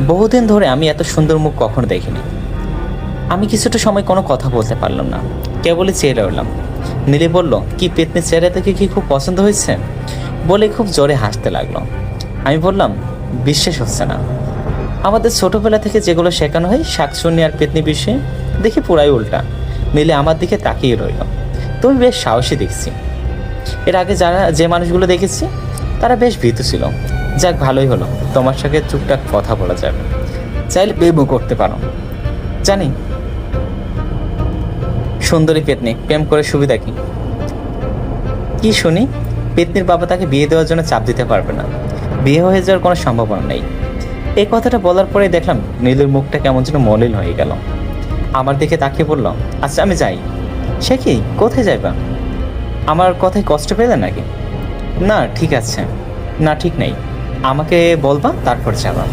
বহুদিন ধরে আমি এত সুন্দর মুখ কখনো দেখিনি। আমি কিছুটা সময় কোনো কথা বলতে পারলাম না, কেবলই চেয়ে রইলাম। নীলি বলল, কি পেতনির চেহারা থেকে কি খুব পছন্দ হয়েছে? বলে খুব জোরে হাসতে লাগলো। আমি বললাম, বিশ্বাস হচ্ছে না। আমাদের ছোটবেলা থেকে যেগুলো শেখানো হয় শাকচুন্নি আর পেতনি বিষয়ে দেখি পুরাই উল্টা। নীলি আমার দিকে তাকিয়ে রইল। তুমি বেশ সাহসী দেখছি। এর আগে যে মানুষগুলো দেখেছি তারা বেশ ভীতু ছিল। যাক, ভালোই হলো, তোমার সাথে টুকটাক কথা বলা যাবে। চাইলে প্রেমও করতে পারো। জানি। সুন্দরী পেতনি প্রেম করে সুবিধা কি? কি শুনি? পেতনির বাবা তাকে বিয়ে দেওয়ার জন্য চাপ দিতে পারবে না, বিয়ে হয়ে যাওয়ার কোনো সম্ভাবনা নেই। এই কথাটা বলার পরেই দেখলাম নীলুর মুখটা কেমন যেন মলিন হয়ে গেল। আমার দিকে তাকিয়ে বলল, আচ্ছা আমি যাই। সে কি, কোথায় যাইবা? আমার কথায় কষ্ট পেলে নাকি? না ঠিক আছে। না ঠিক নেই, আমাকে বলবা তারপর যাবা।